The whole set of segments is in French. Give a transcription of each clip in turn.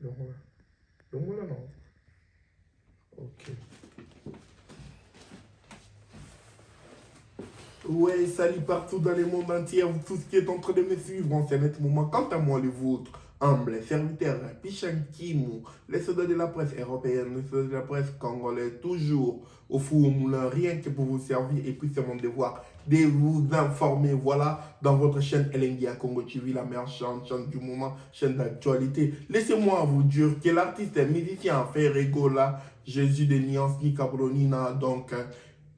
Longola. Longola, non. Ok. Ouais, salut partout dans le monde entier, vous tous qui êtes en train de me suivre en ce net moment. Quant à moi, le vôtre, humble serviteur, Pichankimu, les soldats de la presse européenne, les soldats de la presse congolais, toujours au four au moulin, rien que pour vous servir. Et puis c'est mon devoir de vous informer, voilà, dans votre chaîne Elengia Congo TV, la meilleure chaîne du moment, chaîne d'actualité. Laissez-moi vous dire que l'artiste musicien Ferregola, Jésus de Niance Nikabronina, donc...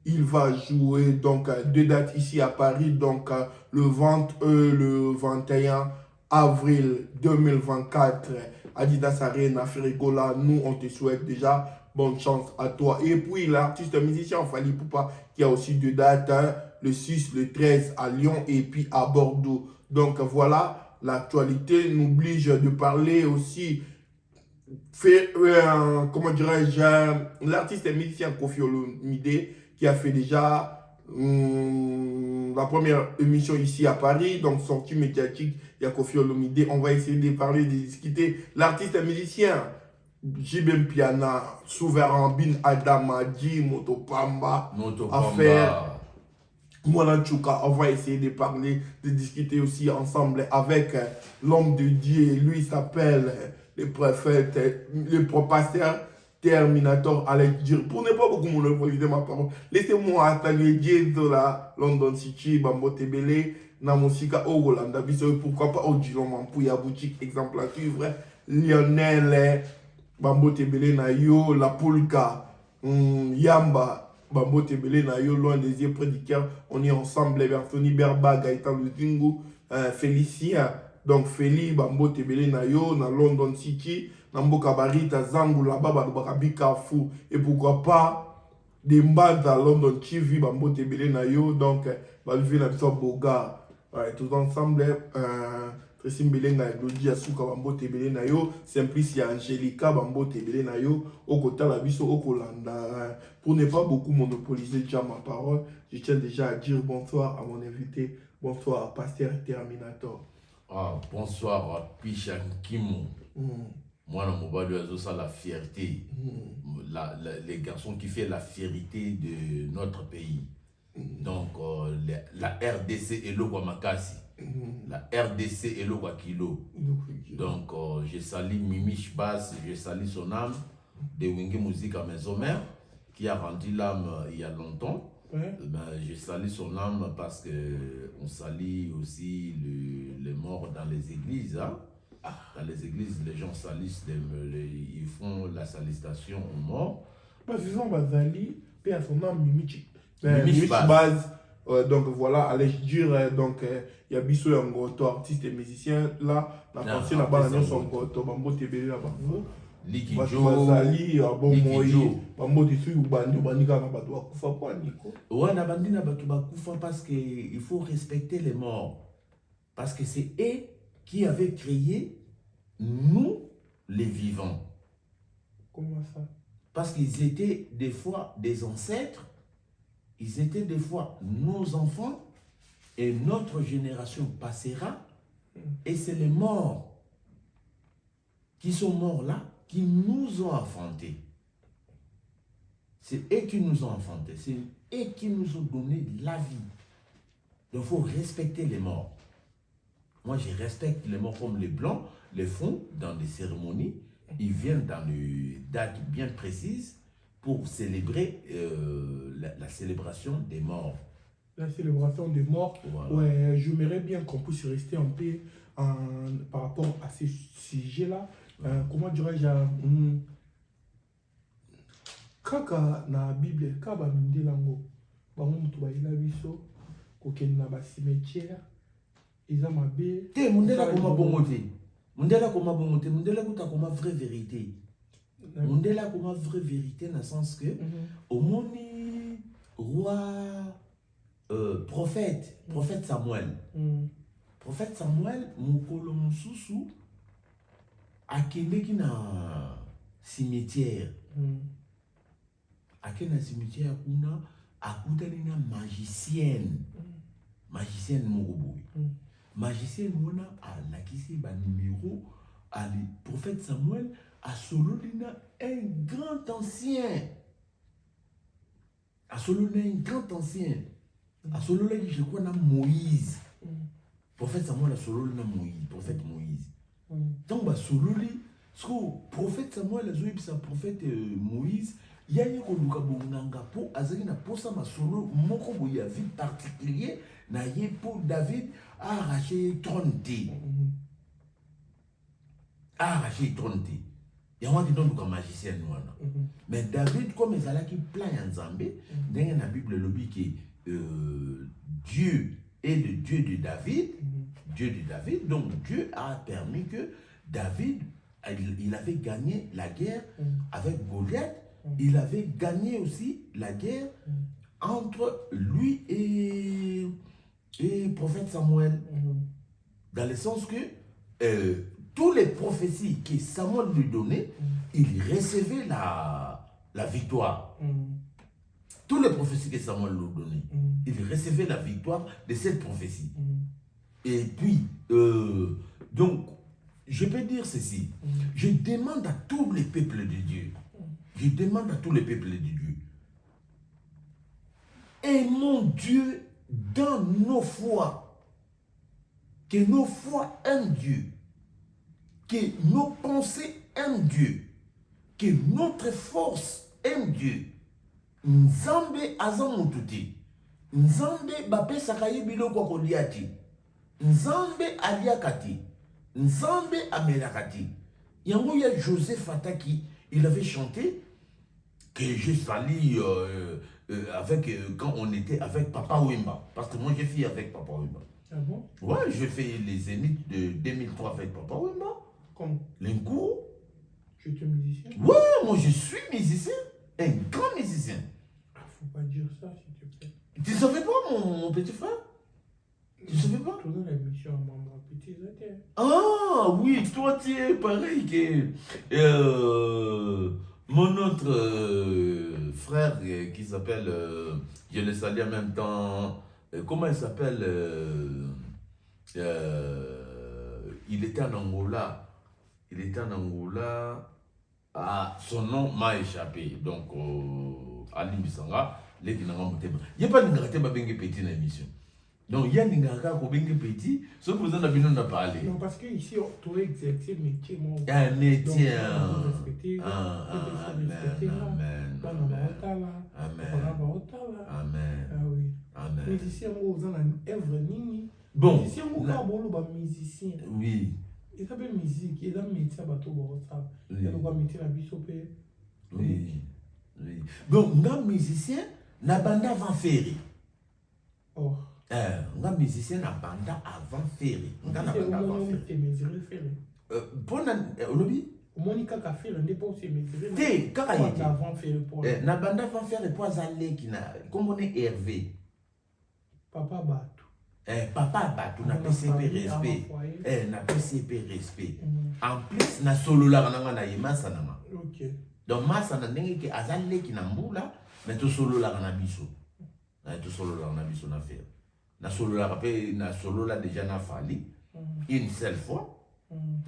il va jouer donc deux dates ici à Paris, donc le 21 avril 2024, Adidas Arena, Ferregola. Nous, on te souhaite déjà bonne chance à toi. Et puis, l'artiste musicien Fally Ipupa, qui a aussi deux dates, hein, le 6, le 13 à Lyon et puis à Bordeaux. Donc voilà, l'actualité nous oblige de parler aussi. Comment dirais-je, l'artiste et musicien Koffi Olomide qui a fait déjà la première émission ici à Paris, donc sortie médiatique, il y a Koffi Olomide. On va essayer de parler, de discuter. L'artiste et musicien Jibem Piana, Souverain Bin Adama, Di Motopamba, affaire Mwana Chouka. On va essayer de parler, de discuter aussi ensemble avec l'homme de Dieu. Lui s'appelle le prophète, le pasteur Terminator Alex Dir. Pour ne pas beaucoup monopoliser ma parole, laissez-moi saluer Diezola, London City, Bambo Tebele, Namosika, Orolanda, pourquoi pas Odilon Mampouya, boutique exemplature, Lionel, Bambo Tebele Nayo, La Polka, Yamba, Bambo Tebele Nayo, loin des yeux près du cœur. On est ensemble, les Bertoni Berba, Gaëtan Luzingo, Félicia. Donc Feli, Bambo Tebele Nayo, na London City, Nambo Kabarita, Zangu, là-bas, Badoubarabika, Fou. Et pourquoi pas, des mbades à London TV, Bambo Tebele Nayo, donc, Balvi Nabisa Boga. Ouais, tous ensemble, Tracy Mbelenga, Glody Asuka, Bambo Tebele Nayo, Simplicia Angelica, Bambo Tebele Nayo, Okota Labiso, Okolanda. Pour ne pas beaucoup monopoliser déjà ma parole, je tiens déjà à dire bonsoir à mon invité, bonsoir à Pasteur Terminator. Ah, bonsoir, Pichankimu. Moi, dans mon bas de ça, la fierté. Les garçons qui font la fierté de notre pays. Donc, la RDC et le Wamakasi. La RDC et le Wakilo. Donc, je salue Mimiche Bass, je salue son âme de Wenge Musique à Maison Mère, qui a rendu l'âme il y a longtemps. Ouais. Ben, je salue son âme parce qu'on salue aussi les morts dans les églises. Hein? Dans les églises, les gens salissent, ils font la salutation aux morts. Parce qu'ils ont Bazali, puis à son âme Mimichi Baz. Donc voilà, allez je dire, donc il y a Bissou et Ngoto, artiste et musicien. Là, la pensée là-bas, là, son Ngoto, Bambo Tebele là-bas. Likijo, Bazali, bon Moïse, Bambo Tissu ou Bandi, Bandika na Batou Akufa, quoi, Nico? Ouais, na Bandi na Batou Akufa parce qu'il faut respecter les morts. Parce que c'est eux qui avaient créé nous, les vivants. Comment ça? Parce qu'ils étaient des fois des ancêtres, ils étaient des fois nos enfants, et notre génération passera, et c'est les morts qui sont morts là, qui nous ont enfantés. C'est eux qui nous ont enfantés, c'est eux qui nous ont donné la vie. Donc il faut respecter les morts. Moi je respecte les morts comme les blancs, les font dans des cérémonies, ils viennent dans des dates bien précises pour célébrer la célébration des morts. La célébration des morts, voilà. Ouais, j'aimerais bien qu'on puisse rester un peu par rapport à ces sujets-là. Comment dirais-je, kaka na Bible, kaba minde lango, bango mutu ba ila biso, kokeni na ba cimetière, ils ont ma bé. Te mundela koma bongote, mundela koma bongote, mundela kuta koma vraie vérité. Mundela koma vraie vérité dans le sens que au moni roi prophète Samuel. Prophète Samuel, mukolo mususu akendeki na cimetière. Akena cimetière kuna akutani na magicienne. Magicienne mogoboy. Magicienne mona alakisi ba numéro allez, prophète Samuel a sololina un grand ancien. A sololina un grand ancien. A sololina, je crois, Moïse. Prophète Samuel a sololina Moïse, prophète Moïse. Donc, bah, sololi, parce que prophète Samuel a joué sa prophète Moïse. Il y a eu un bonanga pour azali na posa masolo moko boya vie particulier na ye pour David a arraché trône. Arraché trône. Il y a un qui donne comme magicien noana. Mais David comme il a qui plein en Zambé, dans la Bible le dit que Dieu est le Dieu de David, Dieu de David. Donc Dieu a permis que David il avait gagné la guerre avec Goliath. Il avait gagné aussi la guerre entre lui et prophète Samuel. Dans le sens que toutes les prophéties que Samuel lui donnait, il recevait la victoire. Toutes les prophéties que Samuel lui donnait, il recevait la victoire de cette prophétie. Et puis, donc, je peux dire ceci. Je demande à tous les peuples de Dieu. Je demande à tous les peuples de Dieu. Aimons Dieu dans nos foi. Que nos foi aiment Dieu. Que nos pensées aiment Dieu. Que notre force aime Dieu. Nzambe azamututi. Nzambe bape sakaye biloko koliati. Nzambe aliakati. Nzambe amelakati. Yango ya Joseph Ataki, il avait chanté que j'ai sali quand on était avec Papa Wemba. Parce que moi j'ai fait avec Papa Wemba. Ah bon? Ouais, j'ai fait les Zéniths de 2003 avec Papa Wemba. Comme? L'Incourt. Tu es musicien? Ouais, moi je suis musicien. Un grand musicien. Ah, faut pas dire ça s'il te plaît. Tu savais pas mon petit frère? Tu savais pas? Tu as l'émission à maman petit zété. Ah oui, toi tu es pareil que mon autre frère qui s'appelle, je le salue en même temps, comment il s'appelle, il était en Angola. Il était en Angola. Ah, son nom m'a échappé. Donc, Ali Bissanga, les qui n'ont pas il n'y a pas de ngate bengue petit dans l'émission. Donc, il y a des ngaka qui bengue petit, ce que vous en avez n'a pas parlé. Non, parce que ici, on doit exercer le métier. Un métier. Amen. Amen. Ah oui. Amen. Musicien, vous en avez œuvre nini. Bon. Musicien, vous avez musicien. Oui. Il s'appelle musique, il a un métier à bateau. Il a un métier à Bissopé. Oui. Oui. Donc, un musicien, n'a banda avant ferry. Oh. Un musicien n'a banda avant ferry. N'a banda avant ferry. Pour le lobby? Monica a fait un dépôt, c'est mesuré. T'es, quand il avant ferry pour. N'a banda avant ferry pour Zalé qui n'a. Comme on est Hervé. Papa Batou. Papa Batou n'a PCP respect. N'a PCP respect. En plus, na solo la na yema sanama. Ok. Donc masa na ndenge ki azale ki na mbula, mais to solo la na biso. Na to solo la na biso na faire. Na solo la rappé na solo la déjà na fali. Une seule fois.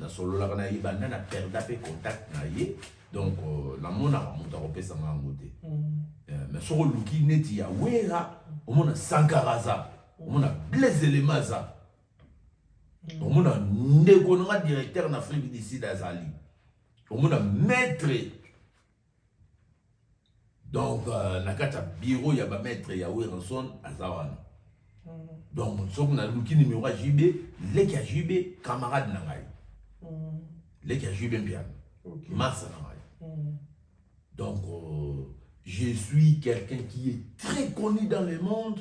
Na solo la na yibanda na perda pe contact na ye. Donc la mona monta ko pesa ngote. Mais solo luki neti ya wera, o mona Sankaraza. On a Blaise Lemaza. On a ndeko nga directeur en Afrique d'ici d'Azali. On a maître. Donc nakata bureau ya ba maître ya Weranson Azawana. Donc on a luki numéro JB, leki ya JB camarade na ngai. Leki ya JB bien. Massa na ngai. Donc je suis quelqu'un qui est très connu dans le monde.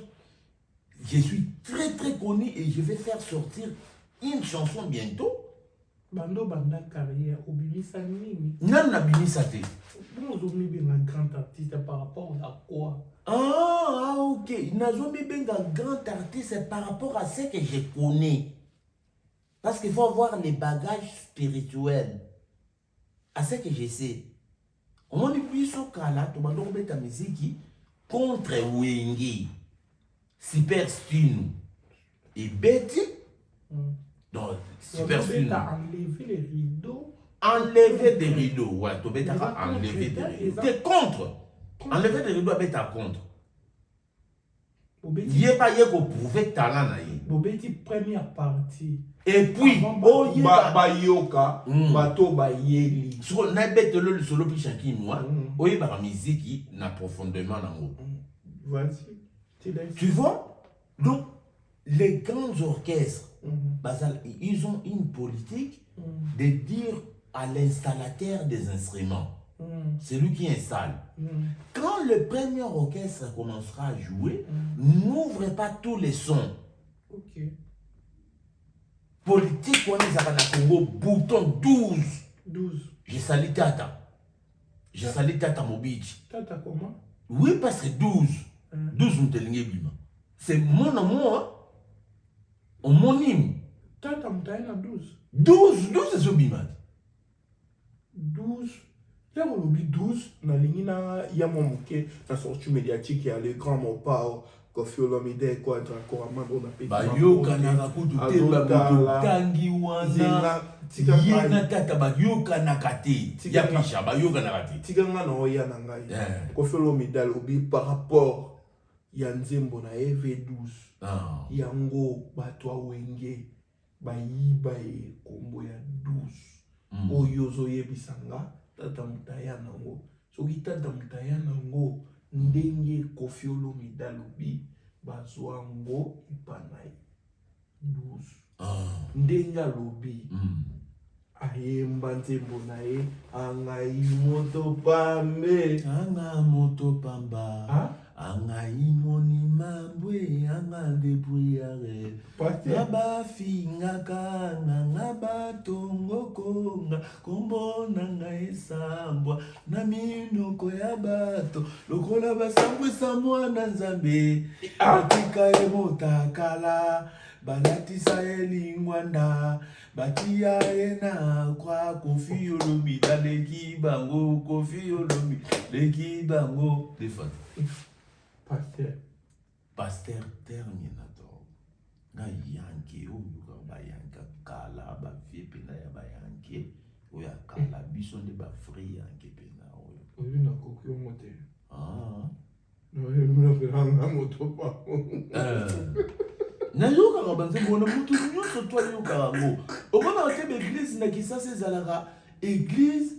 Je suis très très connu et je vais faire sortir une chanson bientôt. Bando banda carrière, Obimisa Nini. Non, Obimisa te. Comment vous avez un grand artiste par rapport à quoi? Ah, ok. Nazomi ben un grand artiste par rapport à ce que je connais. Parce qu'il faut avoir les bagages spirituels. À ce que je sais. On dit plus au Kala, tu vas ta musique contre Wengi. Super Stinu et Betty. Donc, Super Stinu. tu as enlevé les rideaux enlever des rideaux. Ouais, tu vas enlever des rideaux. Tu es contre. Enlever des rideaux, tu es contre. Il n'y a pas de prouver talent. Bobeti première partie. Et puis, yoka, bato bayeli. Sur na bête le solo puis chanki moi, oye ba musique na profondément nango. Vas-y. Tu vois? Donc les grands orchestres, ils ont une politique de dire à l'installateur des instruments. C'est lui qui installe. Quand le premier orchestre commencera à jouer, n'ouvrez pas tous les sons. Ok. Politique, on est à Congo, bouton 12. 12. J'ai sali Tata. J'ai sali Tata Mobichi. Tata comment? Oui, parce que 12. 12 Moutelingue Bima. C'est mon amour. Homonyme. Tata Moutaïna 12. 12 c'est ce Bima. 12. Là, on oublie 12. Dans l'ingina, il y a mon moquet, dans la sortie médiatique, il y a le grand mot Koffi Olomide, quoi, encore on a payé. Bah, yo, kanaka, kutu, teba, kutu, tangi, wana, yena, tata, ba, yo, kanakate, ya pisha, ba, yo, kanakate. Tiganga na oya na ngai. Koffi Olomide, obi par rapport, ya nzembo na EV12. Yango, bato wenge, ba yiba e kombo ya 12. Oyo zo yebisanga, tata mutaya nango. Soki tata mutaya nango, ndenge Koffi Olomide lobi bazwa ngo ipanai 12 ndenge lobi ayemba nzembo na ye angai moto pambe anga moto pamba angai moni mambwe anga debrouillare ngaba fingaka ngaba tongokonga kombona ngai sambwa na minoko ya bato lokola basambwisa mwana nzambe batika ye motakala balatisa ye lingwanda batia ye na kwa Koffi Olomide leki bango Koffi Olomide leki bango defat Pasteur Terminator na yanke oyo ba yanka kala ba vie pena ya ba yanke oya kala biso nde ba free yanke pena oyo na kokyo mote no yo na moto pa na yoka ka banze bona mutu nyonso to yoka ngo obona ke l'église na kisasa ezalaka église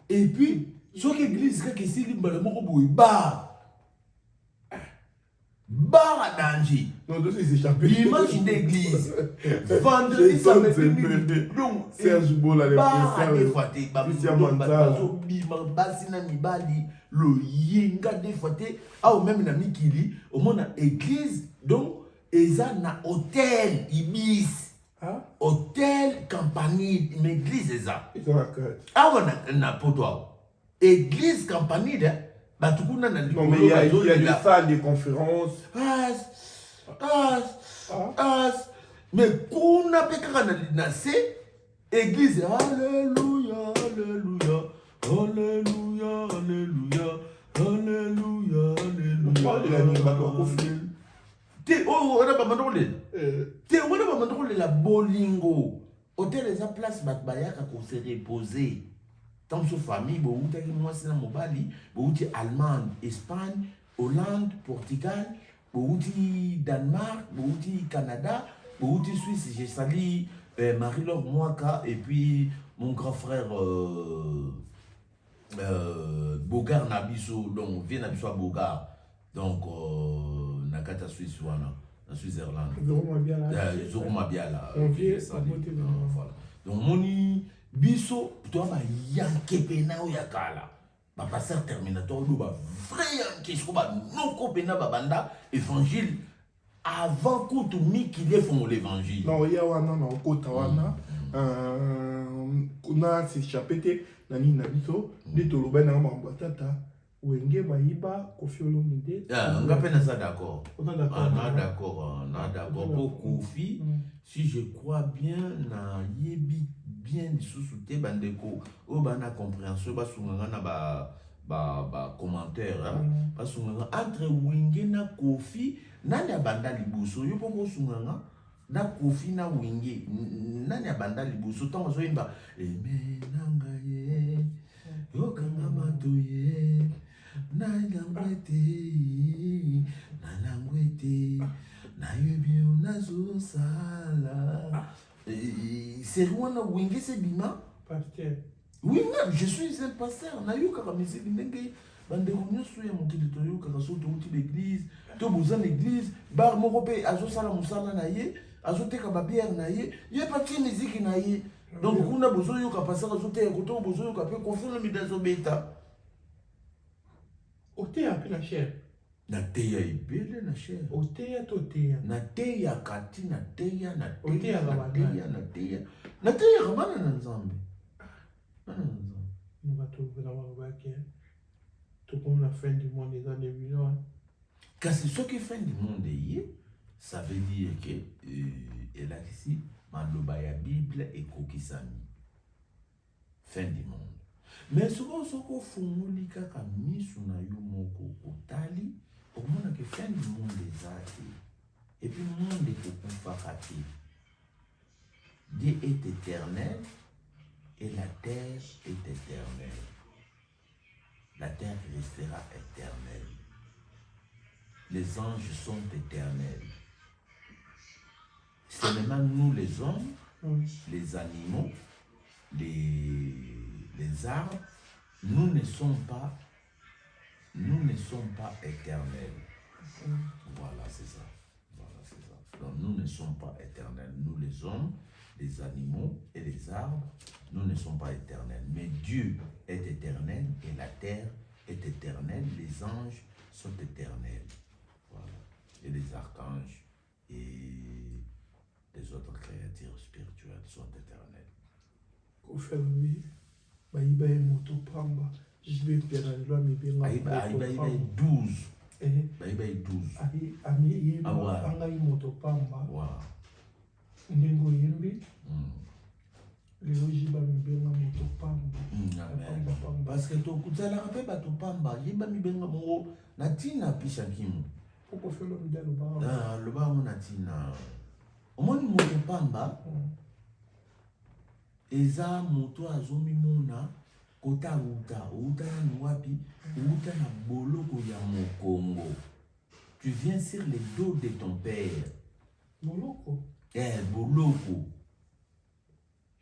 et puis soki église ka kesili mbala moko boye bar à danger. Non, donc c'est échappé. Imagine d'église. Vendredi, samedi, donc Serge Bola, les frères. Christian Mantal. Basina Mibali, le Yinga défaté. Ah, ou même na Mikili. Au moins, église. Donc, eza na hôtel Ibis. Hôtel Campanile. Mais église, eza. Ah, on a pour toi. Église Campanile. Non, mais il y a des salles de conférences. Mais qu'on a fait église. Alléluia, alléluia, alléluia, alléluia, alléluia, alléluia. T'es oh, on a pas mandolé. T'es on a pas mandolé la bolingo. Hôtel les place Batbayaka qu'on s'est reposé. Dans sa famille, moi c'est Mobali, Allemagne, Espagne, Hollande, Portugal, Danemark, Canada, Suisse. J'ai sali Marie-Laure Mouaka et puis mon grand frère Bogart Nabiso, donc vient Nabiso à Bogart, donc Nakata Suisse, la Suisse-Irlande. Zoroma Biala. Voilà. Donc moni biso toi ba yanke pena o yakala ba passer Terminator do ba vrai yanke so ba non ko pena ba banda évangile avant que tout mikile font l'évangile. Non ya wana na okota wana kuna c'est chapete nani na biso de toloba na mamba tata wenge bayiba Koffi Olomide. On va peine ça d'accord. On a d'accord pour Koffi. Si je crois bien na yebi bien sous-souté bandeko o bana compréhension ba sunganga na ba commentaire ba sunganga entre wenge na Koffi nani abanda liboso yo poko sunganga na Kofi na Wenge nani abanda liboso ntango azoyemba emenanga ye yokanga matoye nalangwete nayebi nazosala c'est loin na Wenge c'est bima pasteur. Oui, même, je suis un pasteur. Nayokaka miseli ndenge bandeko nyonso ya mokili toyokaka so touti l'église to boza l'église bar moko mpe azosala mosala na ye azoteka babiere na ye ye patie miziki na ye donc kuna bozoyoka pasteur azoteya koto bozoyoka mpe Kofi azobeta Oteya mpe na chair. nateya ebele na chair Oteya to teya. nateya kati nateya Oteyaka nateyaka bana na nzambe. Nous va trouver la tout comme la fin du monde est dans les millions. Kasi ce qui fin du monde est, ça veut dire que elle a ici maloba ya Bible et kokisami. Fin du monde. Mais souvent soko fungoli kaka misu na yo moko otali, au moins que fin du monde est zate. Et puis le monde est kokufa kati. Dieu est éternel et la terre est éternelle. La terre restera éternelle. Les anges sont éternels. Seulement nous les hommes, les animaux, les arbres, nous ne sommes pas éternels. Voilà, c'est ça. Donc nous ne sommes pas éternels. Nous les hommes, les animaux et les arbres, nous ne sommes pas éternels. Mais Dieu est éternel et la terre est éternelle. Les anges sont éternels. Voilà. Et les archanges et les autres créatures spirituelles sont éternelles. Kofi bayiba moto pamba. Je vais bien la loi mais bien Bayiba 12. Bayiba 12. Ami yeba angai moto pamba. Voilà. Ndengo yembi. Les ojiba mibenga moto pamba. Parce que to kutala pe bato pamba yeba mibenga mo natina pisha kimu. Pourquoi faire le midalo ba? Ah, le ba mo natina. Omoni moto pamba. Eza moto azomi mona kota uta na wapi uta na boloko ya mokongo. Tu viens sur les dos de ton père. Boloko. Boloko.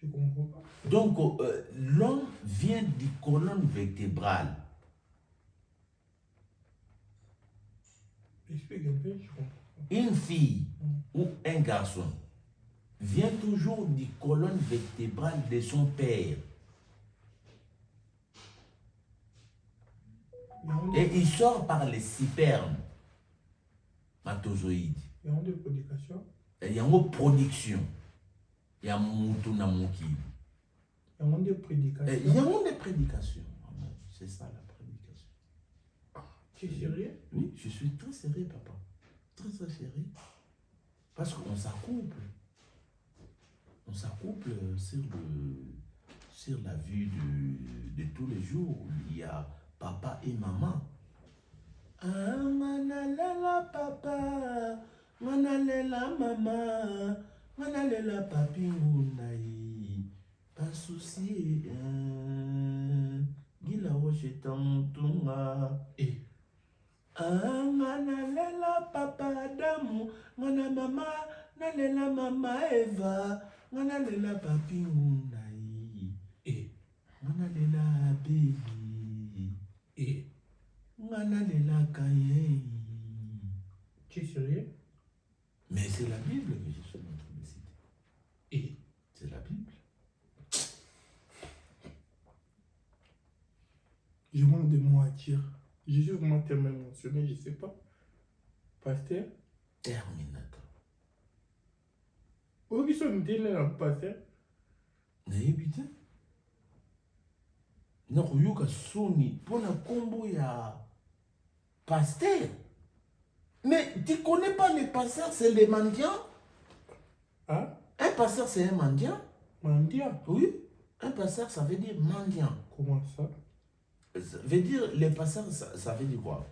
Je comprends pas. Donc, l'homme vient du colonne vertébrale. Explique un peu, je comprends pas. Une fille ou un garçon vient toujours du colonne vertébrale de son père. Et il sort par les spermes matozoïdes. Il y a des prédications. Il y a une production. Il y a moutou na mokili. Il y a des prédications. Il y a des prédications. C'est ça la prédication. Tu es sérieux? Oui, je suis très sérieux, papa. Très très sérieux. Parce qu'on s'accouple. On s'accouple sur la vue de tous les jours. Il y a papa et maman. Ah, manalela papa, manalela maman, manalela papi ngunaï. Pas souci, gila roche tantunga. Ah, manalela papa Adamu, mana mama, nalela mama Eva, manalela papi ngunaï. Manalela baby. Tu es sérieux? Mais c'est la Bible que je suis en train de citer. C'est la Bible. Je manque de mots à dire. Jésus, comment tu m'as mentionné, je ne sais pas. Pasteur? Terminator. Où est-ce que tu es, pasteur? Naïbité. Nakoyoka soni pour la combo ya pasteur. Mais tu connais pas les pasteurs, c'est les mendiants. Hein? Un pasteur, c'est un mendiant. Mendiant? Oui. Un pasteur, ça veut dire mendiant. Comment ça? Ça veut dire, les pasteurs, ça veut dire quoi?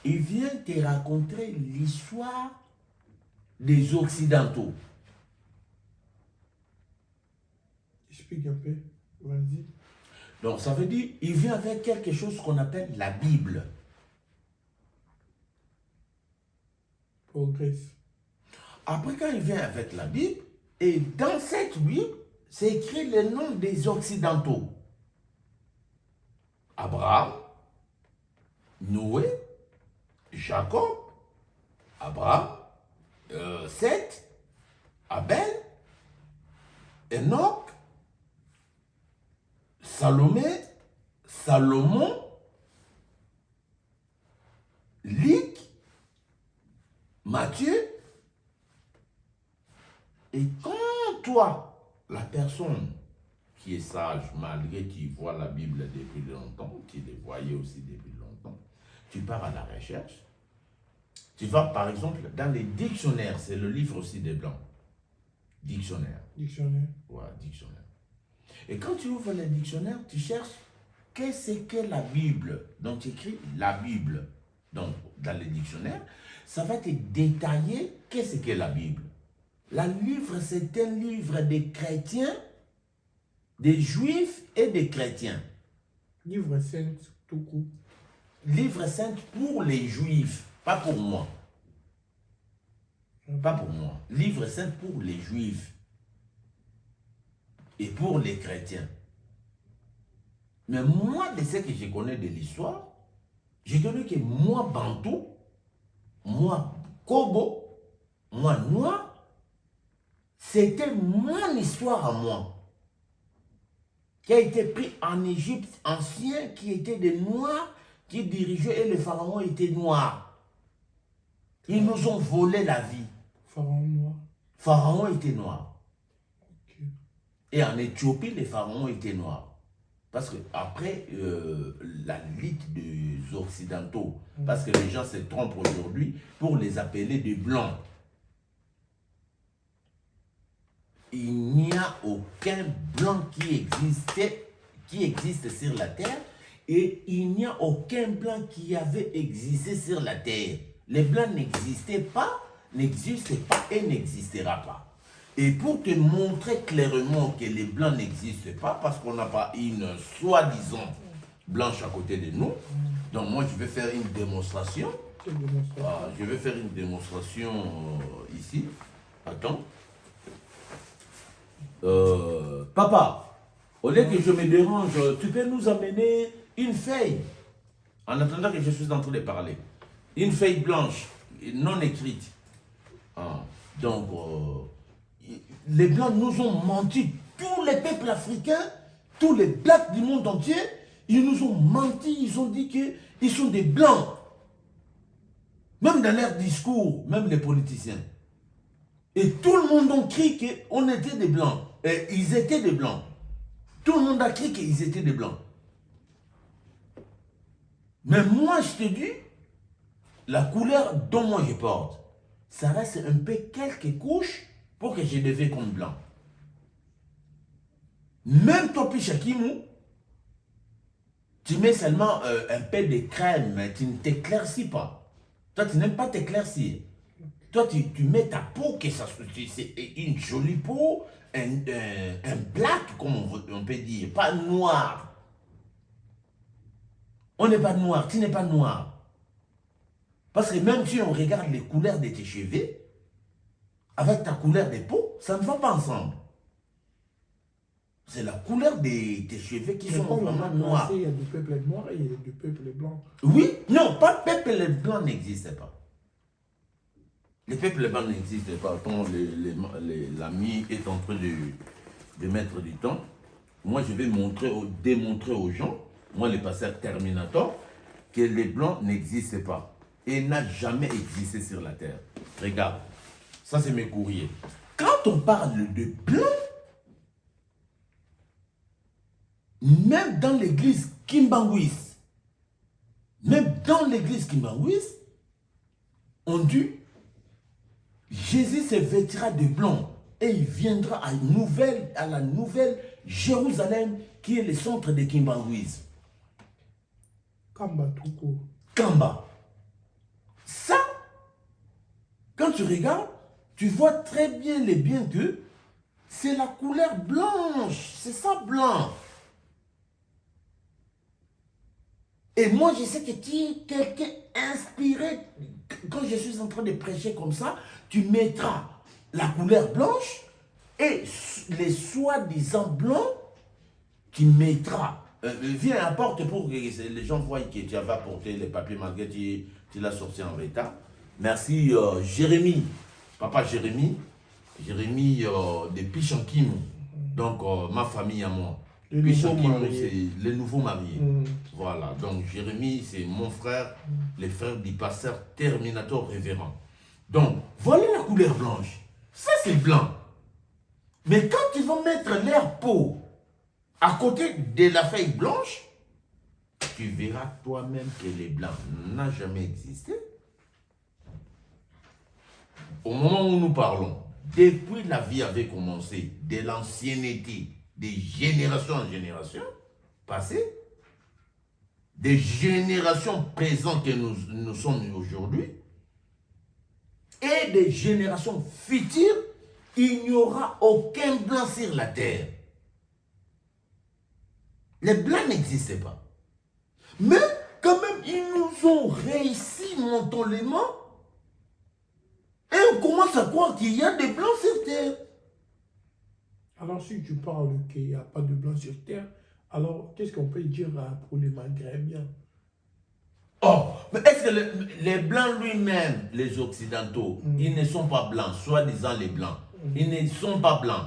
Il vient te raconter l'histoire des Occidentaux. Explique un peu. Vas-y. Donc ça veut dire, il vient avec quelque chose qu'on appelle la Bible. Progresse. Après, quand il vient avec la Bible, et dans cette Bible, c'est écrit les noms des Occidentaux. Abraham, Noé, Jacob, Abraham, Seth, Abel, Enoch, Salomé, Salomon, Luc, Matthieu. Et quand toi, la personne qui est sage, malgré que tu vois la Bible depuis longtemps, tu les voyais aussi depuis longtemps, tu pars à la recherche. Tu vas par exemple dans les dictionnaires, c'est le livre aussi des Blancs. Dictionnaire. Dictionnaire. Ouais, dictionnaire. Et quand tu ouvres le dictionnaire, tu cherches qu'est-ce que la Bible. Donc tu écris la Bible. Donc dans le dictionnaire, ça va te détailler qu'est-ce que la Bible. La livre, c'est un livre des chrétiens, des juifs et des chrétiens. Livre saint, tout court. Livre saint pour les juifs, pas pour moi. Pas pour moi. Livre saint pour les juifs et pour les chrétiens. Mais moi, de ce que je connais de l'histoire, je connais que moi, Bantou, moi, Kobo, moi, Noir, c'était mon histoire à moi, qui a été pris en Égypte ancien, qui était des Noirs, qui dirigeaient et les pharaons étaient noirs. Ils nous ont volé la vie. Pharaon noir. Pharaon était noir. Ok. Et en Éthiopie, les pharaons étaient noirs. Parce que après la lutte des Occidentaux, parce que les gens se trompent aujourd'hui pour les appeler des Blancs. Il n'y a aucun blanc qui existe sur la terre et il n'y a aucun blanc qui avait existé sur la terre. Les blancs n'existaient pas et n'existera pas. Et pour te montrer clairement que les blancs n'existent pas, parce qu'on n'a pas une soi-disant blanche à côté de nous, donc moi je vais faire une démonstration. Je vais faire une démonstration ici. Attends. Papa, au lieu que je me dérange, tu peux nous amener une feuille, en attendant que je suis en train de parler. Une feuille blanche, non écrite. Donc, les Blancs nous ont menti. Tous les peuples africains, tous les Blacks du monde entier, ils nous ont menti. Ils ont dit qu'ils sont des Blancs. Même dans leur discours, même les politiciens. Et tout le monde a crié qu'on était des Blancs. Et ils étaient des Blancs. Tout le monde a crié qu'ils étaient des Blancs. Mais moi, je te dis, la couleur dont moi je porte, ça reste un peu quelques couches pour que je devienne comme blanc. Même toi, Pichakimou, tu mets seulement un peu de crème, mais tu ne t'éclaircis pas. Toi, tu n'aimes pas t'éclaircir. Toi, tu mets ta peau, que ça c'est une jolie peau, un black, comme on peut dire, pas noir. On n'est pas noir, tu n'es pas noir. Parce que même si on regarde les couleurs de tes cheveux, avec ta couleur de peau, ça ne va pas ensemble. C'est la couleur de tes cheveux qui sont vraiment noirs. Il y a du peuple noir et il y a du peuple blanc. Oui, non, pas peuple blanc n'existe pas. Le peuple blanc n'existe pas. Quand l'ami est en train de mettre du temps, moi je vais démontrer aux gens, moi le pasteur Terminator, que les blancs n'existent pas. Et n'a jamais existé sur la terre. Regarde, ça c'est mes courriers. Quand on parle de blanc, même dans l'église Kimbangwis, on dit Jésus se vêtira de blanc et il viendra à la nouvelle Jérusalem qui est le centre de Kimbangwis. Kamba tout court. Kamba. Ça, quand tu regardes, tu vois très bien les biens que c'est la couleur blanche. C'est ça, blanc. Et moi, je sais que tu es quelqu'un inspiré. Quand je suis en train de prêcher comme ça, tu mettras la couleur blanche et les soi-disant blancs, tu mettras. Viens, apporte pour que les gens voient que tu avais apporté les papiers malgré que tu l'as sorti en retard. Merci, Jérémy. Papa Jérémy. Jérémy de Pichankim. Donc, ma famille à moi. Pichankim, c'est les nouveaux mariés. Voilà. Donc, Jérémy, c'est mon frère, les frères du pasteur Terminator révérend. Donc, voilà la couleur blanche. Ça, c'est blanc. Mais quand ils vont mettre leur peau à côté de la feuille blanche, tu verras toi-même que les blancs n'ont jamais existé. Au moment où nous parlons, depuis la vie avait commencé, de l'ancienneté, des générations en génération passées, des générations présentes que nous sommes aujourd'hui, et des générations futures, il n'y aura aucun blanc sur la terre. Les blancs n'existaient pas. Mais quand même, ils nous ont réussi mentalement. Et on commence à croire qu'il y a des blancs sur terre. Alors si tu parles qu'il n'y a pas de blancs sur terre, alors qu'est-ce qu'on peut dire pour les Maghrébiens? Oh, mais est-ce que les blancs lui-même, les occidentaux, ils ne sont pas blancs, soi-disant les blancs. Ils ne sont pas blancs.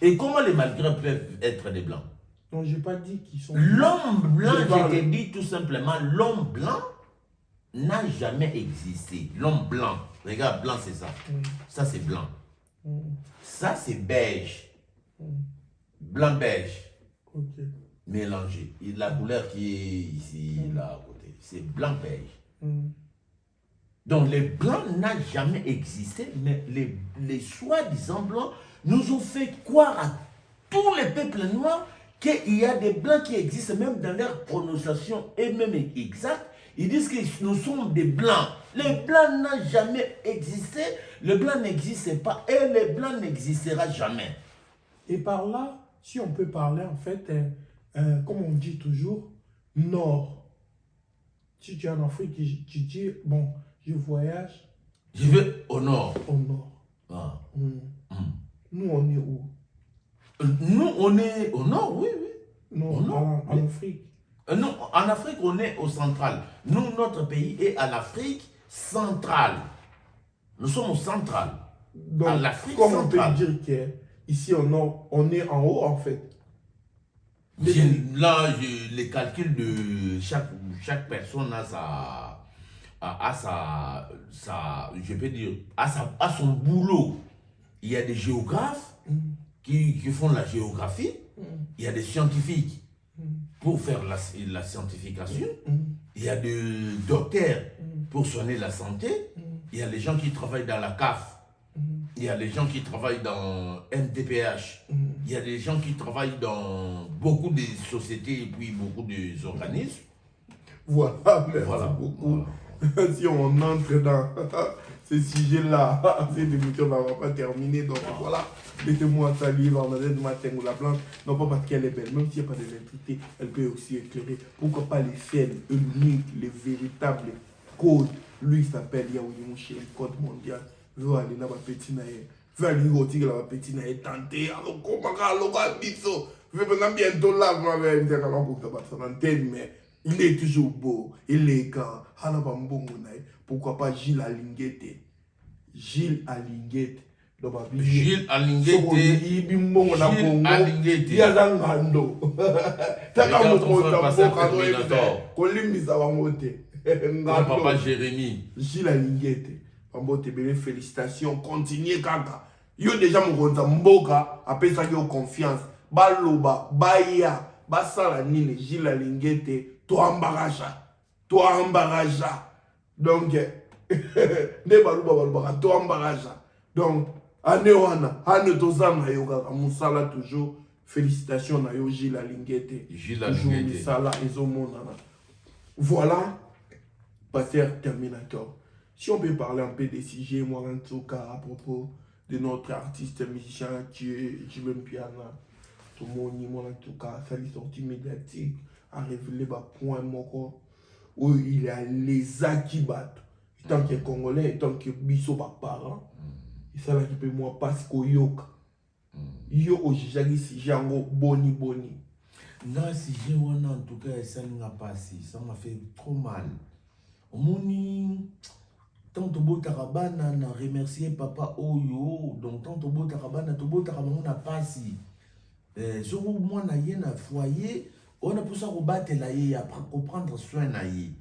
Et comment les Maghrébins peuvent être des blancs? Non, je n'ai pas dit qu'ils sont... L'homme blanc, je te dis tout simplement, l'homme blanc n'a jamais existé. L'homme blanc, regarde, blanc c'est ça. Ça c'est blanc. Ça c'est beige. Blanc-beige. Ok. Mélangé. Et la couleur qui est ici, là à côté, c'est blanc-beige. Donc les blancs n'ont jamais existé, mais les soi-disant blancs nous ont fait croire à tous les peuples noirs qu'il y a des blancs qui existent, même dans leur prononciation et même exacte. Ils disent que nous sommes des blancs. Les blancs n'ont jamais existé, le blanc n'existe pas et les blancs n'existera jamais. Et par là, si on peut parler en fait, comme on dit toujours, nord. Si tu es en Afrique, tu dis, bon, je voyage. Je vais au nord. Au nord. Ah. Nous, on est où? Nous, on est au nord, oui, oui. Non, en Afrique. Non, en Afrique, on est au central. Nous, notre pays est à l'Afrique centrale. Nous sommes au central. Donc, à l'Afrique comment centrale. on peut dire qu'ici au nord, on est en haut en fait? Là, les calculs de chaque personne a je peux dire, à son boulot. Il y a des géographes qui font la géographie. Il y a des scientifiques pour faire la scientification. Il y a des docteurs pour soigner la santé. Il y a les gens qui travaillent dans la CAF. Il y a les gens qui travaillent dans MDPH. Il y a des gens qui travaillent dans beaucoup de sociétés et puis beaucoup d'organismes. Voilà, merci beaucoup. Voilà. Si on entre dans ce sujet-là, cette émission ne va pas terminer. Donc voilà, laissez-moi saluer Bernadette Matin ou la Blanche. Non pas parce qu'elle est belle, même s'il n'y a pas de l'électricité, elle peut aussi éclairer. Pourquoi pas les scènes uniques, les véritables codes. Lui, il s'appelle Yaoui chez le code mondial. Je vais aller dans ma petite naïe. Je vais aller dans ma petite naïe tenter. Alors, comment je vais maintenant bientôt là, je vais me dire que je vais antenne, mais il est toujours beau, élégant. Pourquoi pas Gilles Alinguete? Gilles Alinguete. Gilles Alinguete. Gilles Alinguete. Il y a Zangando. Papa Jérémy. Gilles Alinguete. Félicitations, continuez kaka. Yo déjà mon mboka, après ça yo confiance. Baloba, baya, basala nini Gilles Alinguete, toi embaraja. Donc ne baluba, toi embaraja. Donc anewana, ane tozana yo kaka musala toujours. Félicitations na yo Gilles Alinguete. Gilles Alinguete. Musala ezomonana. Voilà, pasteur Terminator. Si on peut parler un peu des sujets, moi, en tout cas, à propos de notre artiste musicien qui est JB Piana. Tout le monde, en tout cas, ça lui sortie médiatique, a révélé un point moko où il a les akibat. Tant qu'il est congolais, tant qu'il est biso par parent, et ça là qui peut moi parce qu'au yok. Yo au jagi si jango boni. Non, si j'ai en tout cas, ça n'a pas passé, ça m'a fait trop mal. Au moni, tant que beau tarabana n'a remercié papa Oyo, donc tant que beau tarabana, tout beau tarabana n'a pas si. Sur moi, n'a rien à foyer, on a pour ça rebattre la yé, après prendre soin na yé.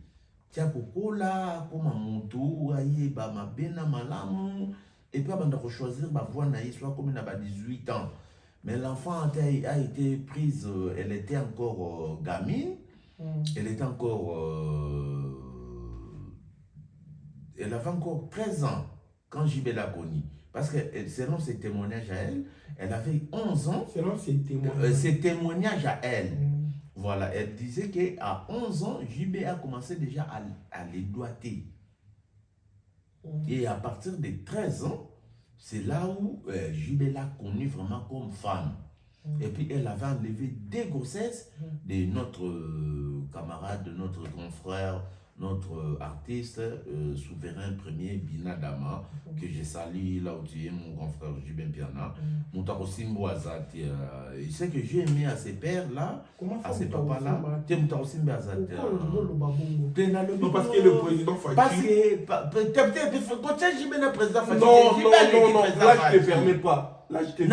Tiens, pour là, comme un moto, aïe, bah ma bena malamu, et puis avant de choisir ma voix na yé, soit comme il a 18 ans. Mais l'enfant a été prise, elle était encore gamine, elle était encore. Elle avait encore 13 ans quand JB l'a connue. Parce que selon ses témoignages à elle, elle avait 11 ans. Selon ses témoignages à elle. Voilà, elle disait qu'à 11 ans, JB a commencé déjà à les doiter. Et à partir de 13 ans, c'est là où JB l'a connue vraiment comme femme. Et puis elle avait enlevé des grossesses de notre camarade, de notre grand frère, notre artiste souverain premier Bina Dama, que je salue là où tu es, mon grand frère JB Piana. Moutarosimbo Azat. C'est que j'ai aimé à ses pères là, à ses papas là. Tu es Moutarosimbo Azat. Non, parce que le président Faki. Parce que peut-être quand tu es JB le président Faki. Non, là je ne te permets pas. Là, je te dis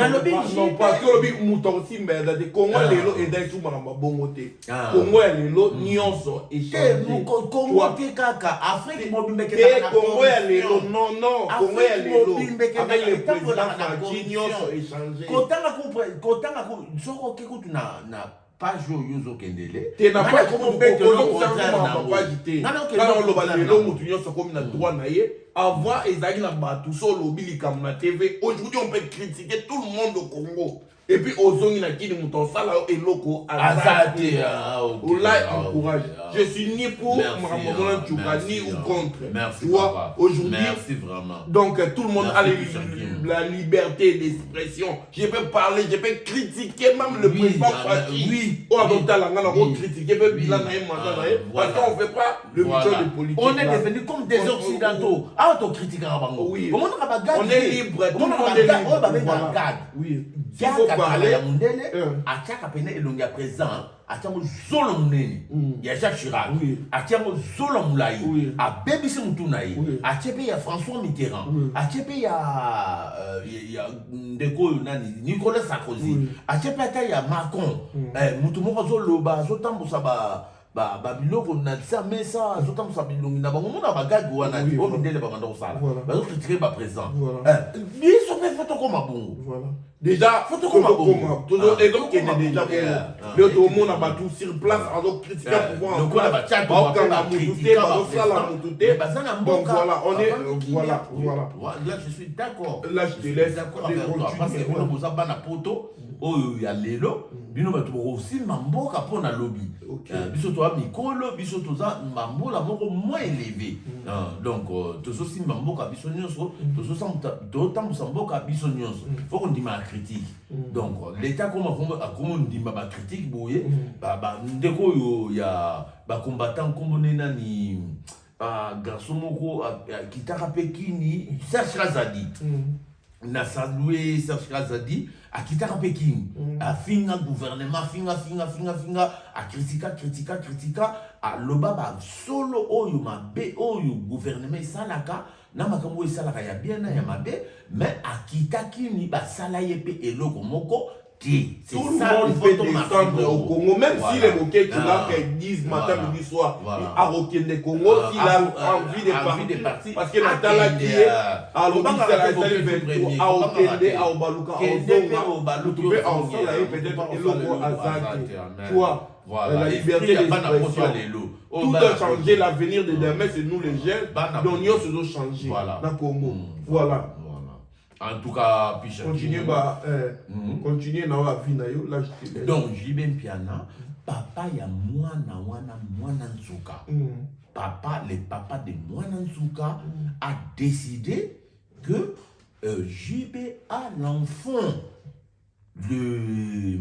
non, parce que le Moutarosimbo Azat, Congo Lelo et Daïsou Maramba Bongote. Congo Lelo, Nyonso échangé. Congo Kaka, Afrique Mobimbe Congo Lelo, non, Congo Lelo. Avec le président Faki, Nyonso échangé. Pas joué Yozo Kendele. Tu n'as pas compris que l'on s'est avant, ils ont sur lobby comme la TV. Aujourd'hui, on peut critiquer tout le monde au Congo. Et puis, aux zones qui nous ont ça là et locaux. Là, encourage. Je suis ni pour Maman Tchouka, ni ou contre. Merci. Tu vois, aujourd'hui. Merci vraiment. Donc, tout le monde a la liberté d'expression. Je peux parler, je peux critiquer même le président Faki. Oui. On a critiqué parce qu'on ne fait pas le mission de politique. On est devenu comme des Occidentaux. Autocritique à Bango. Oui. On est libre. Tout le monde est libre. Oui. Il faut parler. À chaque peine, il y a présent. À chaque zolo munene. Il y a Jacques Chirac. À chaque zolo moulaï. À Bébé Moutonaï. À chaque il y a François Mitterrand. À chaque il y a Nicolas Sarkozy. À chaque il y a Macron. Moutoumoko zolo zotambo saba. Biloko na ça mais ça zotambo saba bilongi na bango mona bagagi wana ti o mindele ba manda osala. Ba zo critiquer ba président. Biso pe photo comme bongo. Voilà. Déjà, photo comme toujours exemple qui est déjà le tout le monde a battu sur place alors critiquer pouvoir donc on a battu donc voilà on est voilà là je suis d'accord là je te laisse d'accord avec toi parce que on a besoin bana poto oyo ya lelo bino bato aussi mamboka pona lobby biso to mikolo biso toza mambola moko moins élevé donc tozo si mamboka biso nyonso tozo sambusa mboka biso nyonso faut qu'on dise ma critique donc l'état comme ndimba ba critique boye ba ndeko yo ya ba combattant komone nani garçon moko kitaka pekini Serge Razadi na salué Serge Razadi a kitaka pekini a finga gouvernement finga a critica a loba ba solo oyo mabe oyo gouvernement salaka na makambo esalaka ya bien na ya mabe mais akitaki ni basala ye pe eloko moko qui c'est tout ça le monde peut descendre au Congo même si les moquets qui là qu'elles disent matin midi soir à Rokende Congo s'il a envie de partir parce que Natala qui est à l'Obama à Rokende à Obaluka tu peux ensemble là peut-être eloko azaki tu vois la liberté d'expression tout a changé l'avenir de demain c'est nous les jeunes donc nous se doit changer dans Congo voilà. En tout cas, puis continuez dans la vie là je te laisse. Donc JB Piana, papa ya mwana nsuka. Papa, le papa de mwana nsuka a décidé que JB a l'enfant de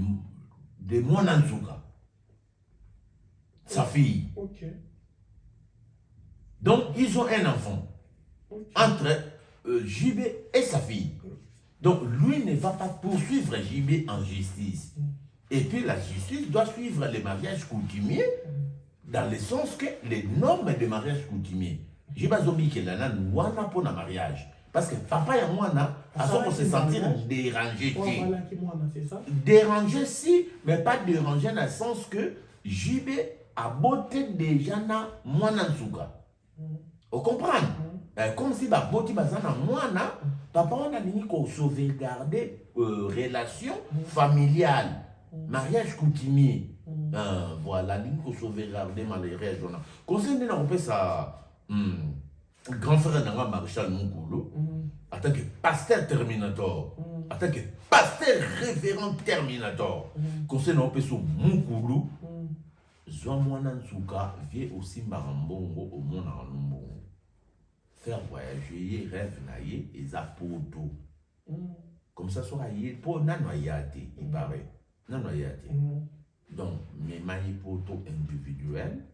Mwananzuka, sa fille. Ok. Donc, ils ont un enfant entre JB et sa fille. Donc, lui ne va pas poursuivre JB en justice. Et puis, la justice doit suivre les mariages coutumiers dans le sens que les normes de mariage coutumier. JB Zombie qui est là, nous avons pour le mariage. Parce que papa et moi, on se sentir dérangé. Dérangé, si, mais pas dérangé dans le sens que JB a beauté déjà dans Mwananzuka. Vous comprenez? Comme si la beauté bazana Mwana, papa on a dit qu'on sauvegarder relation familiale, mariage coutumier. Voilà, dit qu'on sauvegarder malheureux. Concernant on peut ça. Grand frère Nanga Maréchal Moukoulou, en tant que pasteur terminator, en tant que pasteur révérend terminator, concernant Opeso Moukoulou, Zouamouanansuka vient aussi Marambongo au monde en Lumbongo. Faire voyager, rêve naïe et zapoto. Comme ça, soit aïe pour nanoyate, il paraît. Nanoyate. Donc, mes mailles poto individuelles.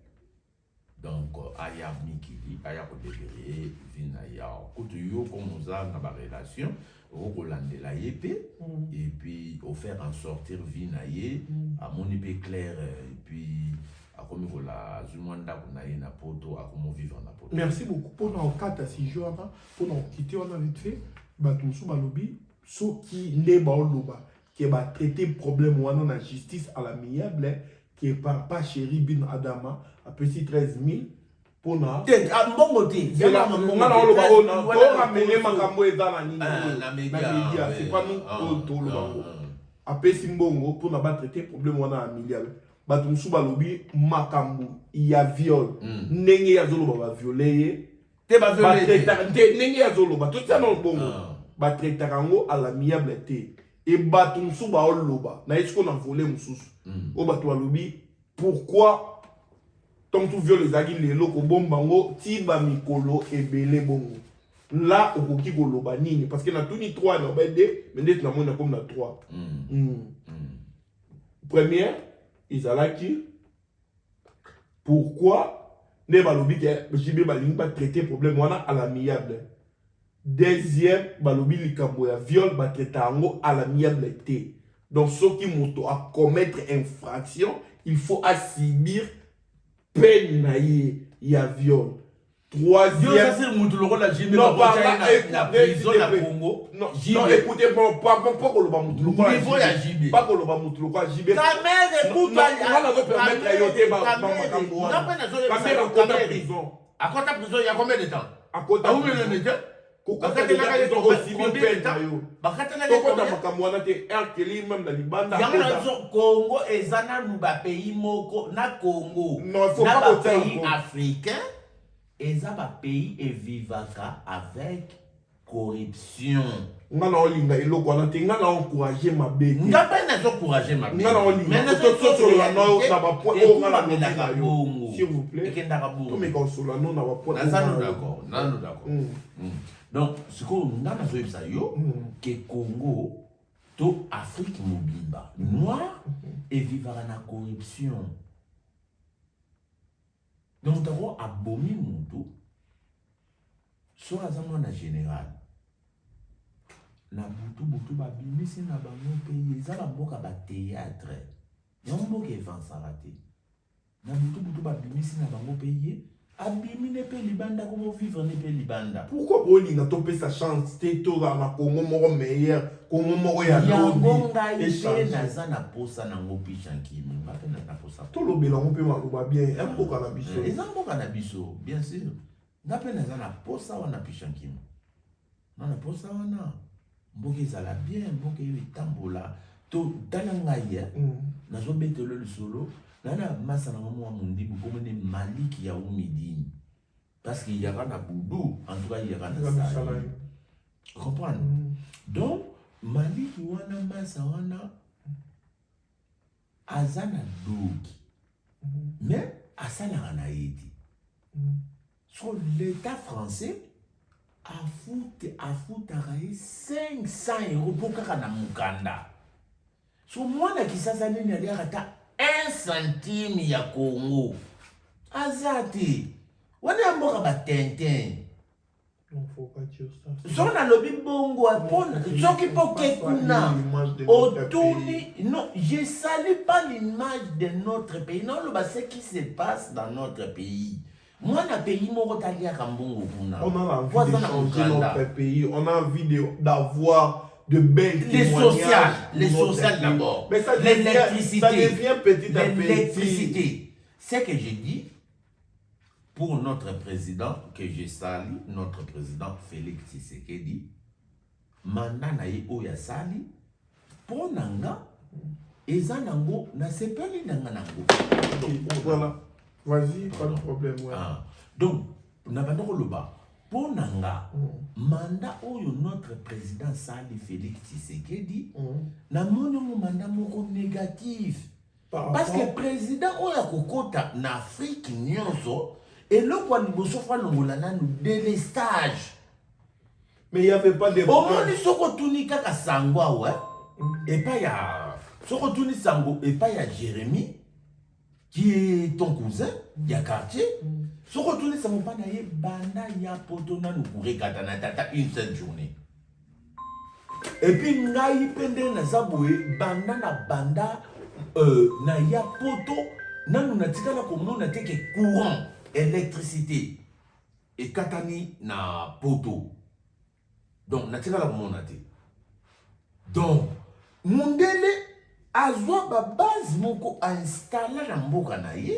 Donc, aya mikili, aya kodebere, vinaya, kotuyo comme on a dans la relation, au Hollande la yépé, et puis au faire en sortir vinaye, à mon épée clair, et puis à comme la zumanda qu'on a na poto, à comment vivre na poto. Merci beaucoup pour nos 4 à 6 jours, pour nous quitter, on a vite fait, batumsu balobi, ceux qui ne ba qui va traiter problème ou non la justice à l'amiable, qui est par pas chéri bin Adama à petit 13 000 pour na à bon côté c'est la on a ramené makambo ezana nini na média c'est pas nous tout le bango à petit mbongo pour na ba traiter problème wana amiable bato musu balobi makambo il y a viol ndenge ya zolo ba violer te ba violer ndenge ya zolo ba tout ça non bongo ba traiter kango à l'amiable té et bato musu ba oloba na est-ce qu'on a volé mususu o bato balobi pourquoi tant tout viol les agis les locaux bombango tiba mikolo ebele bongo là au koki koloba nini parce que na tout ni 3 na ba 2 mais net na mona comme na 3 première Izalaki pourquoi ne balobi que JB balingi pas traiter problème wana à l'amiable. Deuxième balobi likambo ya viol ba traiter ango à l'amiable té. Donc ceux qui moto à commettre infraction, il faut subir peine naïe ya viol. Troisième, non, écoutez, pas Koloba Moutoulo. Pas Koloba Moutoulo. JB. Ta mère, écoute, à quoi ta prison, il y a combien de temps? À côté de temps. Congo et Zana Nuba pays moko na Congo. Non, il faut pas pays africain. Et ça va pays et vivaka avec corruption. Nga na olinga eloko wana te nga na encourager mabe. Nga pe na encourager mabe. Nga na olinga. Mais na solo la no na ba point o nga la na bongo. S'il vous plaît. Tout me consola no na ba point. Na ça nous d'accord. Non d'accord. Donc ce qu'on nga na zo ça yo que Congo to Afrique mobimba noir et vivara na corruption. Donc d'abord abomi mutu so azamwa na général na butu babimisi na bango pays eza bamboka ba théâtre yango mboka evansaka te na butu babimisi na bango pays abimi ne pe libanda comment vivre ne pe libanda. Pourquoi bolinga topé sa chance te to na Congo moko meilleur Congo moko ya yango ngai pe naza na posa nango pishankimi mpe na posa to lobela mpe maloba bien mboka na biso eza mboka na biso bien sûr nga pe naza na posa wana pishankimi na posa wana mboka ezala bien mboka yo etambola to tala ngai nazobetelo lisolo nana masa na mwa mundibu comme ne Malik ya Oumidine parce qu'il y a un boudou en tout cas il y a un salon comprendre donc Malik wana masa wana azana doki mais asala na yedi sur l'état français afutaka ye 500 € mpo kaka na mokanda. So mwana kisasa nini aliaka ata 1 centime ya Congo. Aza te. Wana ya mboka batintin. So na lobi bongo apona. Soki poke kuna. Otuni. Non, je salue pas l'image de notre pays. Non, ce qui se passe dans notre pays. Moi, dans le pays, on a envie de changer notre pays. On a envie d'avoir de belles témoignages. Les sociales d'abord. Mais ça devient petit à petit. L'électricité. C'est que je dis, pour notre président, que je salue, notre président Félix Tshisekedi, mandat na ye oya sali, pour nanga, ezanango, na sepeli nanga nango. Voilà. Vas-y, pas de problème. Ouais. Ah. Donc, on a pas de loba. Pour nanga, mandat oyo notre président Sali Félix Tshisekedi, na mono mandat moko négatif. Parce que président oya kokota na Afrique nyonso, et le quoi liboso fa longolana nous délestage. Mais il n'y avait pas de au moins soko tunika ka sangwa ouais. Et pas ya soko tuni sango et pas ya Jérémy qui est ton cousin, il y a quartier. Ce retourner, ça ne va pas naïe, banda ya potona nous courir katana tata une seule journée. Et puis, naïe pende na zaboué, banda na banda, na ya poto, na nous na tika la comme na teke courant, électricité, et katani na poto. Donc, na tika la comme na te. Donc, mundele, azwa ba base moko a installé na mboka na ye.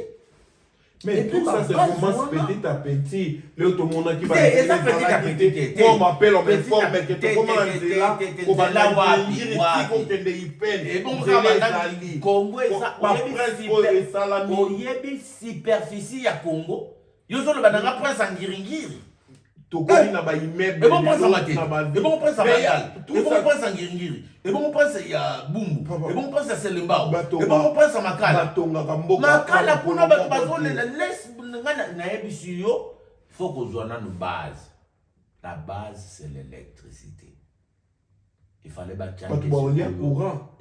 Mais tout ça, c'est commence petit à petit. Le tout le monde qui va dire petit à petit. On m'appelle, on m'informe, mais comment c'est là? On va là, et bon, Congo, superficie ya Congo. Yo solo bananga prince angiringiri. Tokoni na ba immeuble. Et bon prince Amate. Et bon prince Amayal. Et bon prince Angiringiri. Et bon prince ya Bumbu. Et bon prince Selembao. Et bon prince Makala. Makala kuna bato bazole la laisse na ebisi yo. Faut qu'on soit dans nos bases. La base c'est l'électricité. Il fallait battre courant.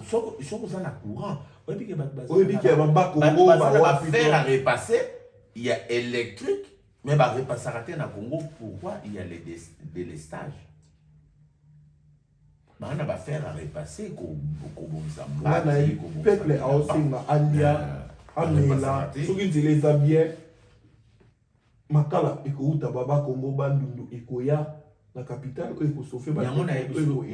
Sauf que ça na courant. Oui, puis qu'il y a un bas Congo, va faire à repasser. Il y a électrique. Mais bah repasser à na Congo, pourquoi il y a les délestages? Bah on va faire à repasser le peuple a aussi Andia, Amela, ceux qui les a bien. Makala ekouta baba Congo bandundu ekoya la capitale eko sofe ba eko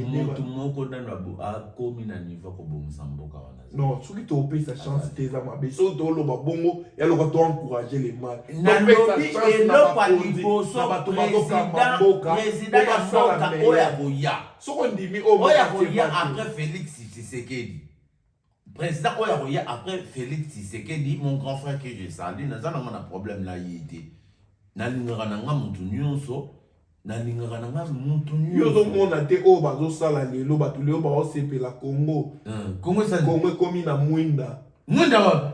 mutu moko ndana a komi na niveau ko bomisa mboka wana. Non, ceux qui t'ont payé sa chance tes amabe so to lo ba bongo ya lo to encourager les mal. Na lobi elo pa liboso président ya mboka oya boya. Soko ndimi oya boya après Félix Tshisekedi. Président oya boya après Félix Tshisekedi, mon grand frère que je salue, na zana na problème là yité. Na lingaka na nga mutu nyonso na lingaka na nga mutu nyonso yo mona te o bazo sala lelo batu lelo ba osepela Congo Congo sa Congo komi na mwinda wana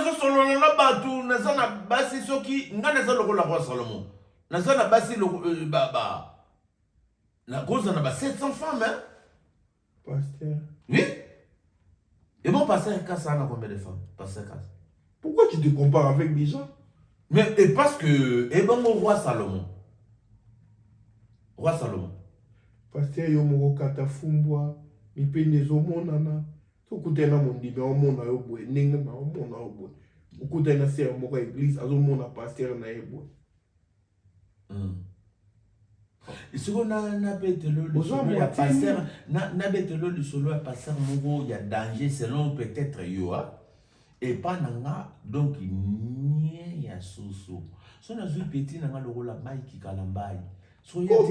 zo solo na batu na sana basi soki ngana za lokola kwa Salomon na sana basi baba na cause na ba 700 femmes hein pasteur oui et bon pasteur Kassa na combien de femmes pasteur Kassa pourquoi tu te compares avec des gens? Mais et parce que et bon roi Salomon pasteur yo moko kata fumbwa mipende zo monana to kutena mondimi o mona yo boye ninga na o mona o boye ukutena ser moko église azo mona pasteur na yebo isiko na betelo le solo ya pasteur na betelo le solo ya pasteur moko ya danger selon peut-être yo et pas nanga donc nie ya soso so na zui petit nanga lokola mai ki kalambai so yo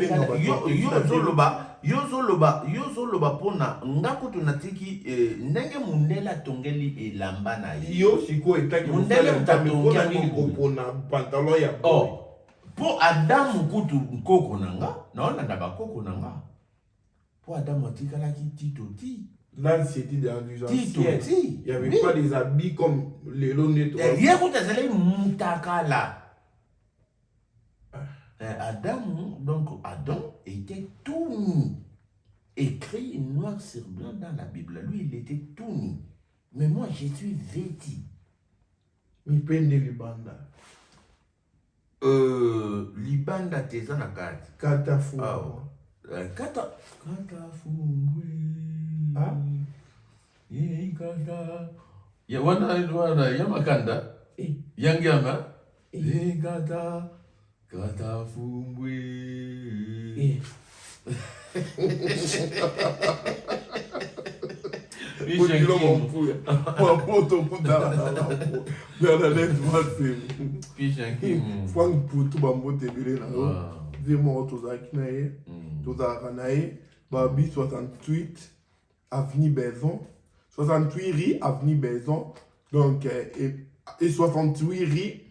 zoloba pona ngako tunatiki ndenge mundela tongeli elamba na yo siko etaki mundele mtatongela nini kopona pantalon ya boy po Adamu kutu nkoko nanga naona na bakoko nanga po Adamu atikala ki titoti. Là, c'était dans les anciens. Il n'y avait pas des habits comme les lonettes. Il y a des moutaka là. Adam, donc Adam était tout nu. Écrit noir sur blanc dans la Bible. Lui, il était tout nu. Mais moi, je suis vêtu. Mipende libanda. Libanda teza na kati. Kata fu. Kata fungwe. Ah? Kata. Ya wana ya makanda. Yangyama. Kata fungwe. Odilo mampuya. Mapoto kudala na lampo. Bela letwase. Frank Poutou bambote bele na yo. Vraiment tozaki na ye. Tozaka na ye. Babi 68 avenue Baison. 68 rue avenue Baison. Donc et 68 rue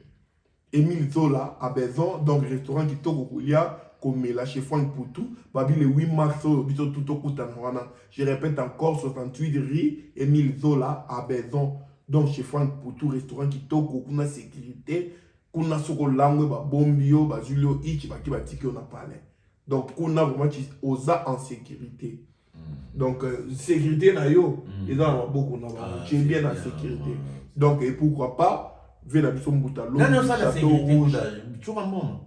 Émile Zola à Baison. Donc restaurant qui toko kulia. Comme la chez Frank Poutou, babi le 8 mars, je répète encore, 68 rue Émile Zola à Baison. Donc chez Frank Poutou, restaurant qui toko, kuna sécurité, kuna soko langue, ba bombio, ba julio ich, ba ki ba tiki on a parlé. Donc kuna vraiment osa en sécurité. Donc sécurité na yo, ils ont beaucoup na ba, tu es bien en sécurité. Donc et pourquoi pas, venez à Bisson Boutalo, non, ça la sécurité, tu vois mon.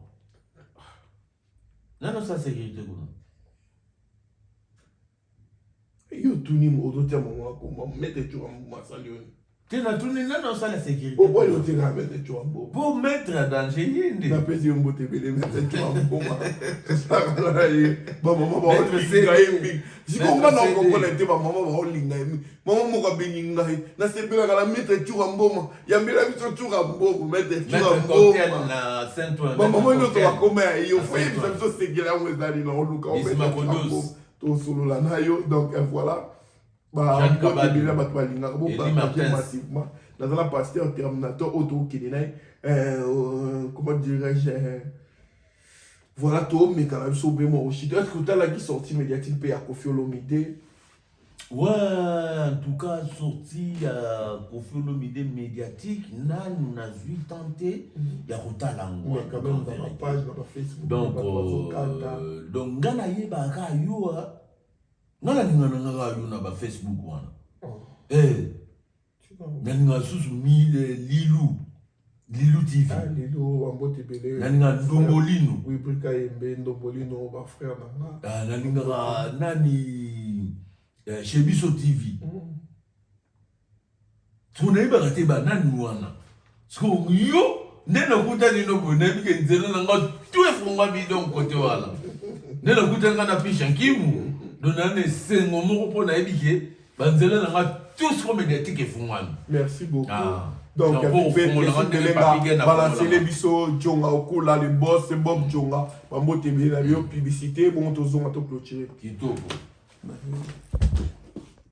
Non, ça c'est sécurité. Yo tuni mo ozotia maman ko mettre tu en masalion. Tena tuni non ça la sécurité. Au boy tu vas mettre tu en bo. Pour mettre en danger yende. Na pesi yo mbote bele mettre tu en bo ma. Ça là yi. Ba maman ba linga yemi. Si ko ngana ko ko lente ba maman ba linga yemi. Maman mo ka beninga yi. Na sepela kala mettre tu en bo ma. Ya mbela biso tu en bo mettre tu en bo. Na Saint-Ouen. Ba maman no to ba koma yo foi biso segela mo ezali na oluka o mettre tu en bo. To solo la na yo donc voilà. Bah, massivement. Dans la pasteur Terminator, auto comment dirais-je? Voilà, tout, mais quand même, sauvé moi aussi. Est-ce que tu as la sortie médiatique pour Koffi Olomide? Ouais, en tout cas, sortie Koffi Olomide médiatique, nous avons tenté, il y a ouais, quand même, dans la page, dans Facebook. Donc, Gana Yeba Kayua. Nala ninga yuna ba Facebook wana. Naninga susu Lilu TV. Ah Lilu ambote bele. Naninga Ndombolino. Oui, brika yembe Ndombolino ba frère nanga. Ah naninga nani Shebiso TV. Tuna iba kate ba nani wana. Sko yo nena kuta nino bonebi ke nzela nanga tuwe funga bidon kote wala. Nena kuta ngana pisha kimu. Merci beaucoup. Donc, balancer les bisous, Djonga Okola, les boss, c'est Bob Djonga. Bambo TV, la publicité, bon, tous on va te clôturer.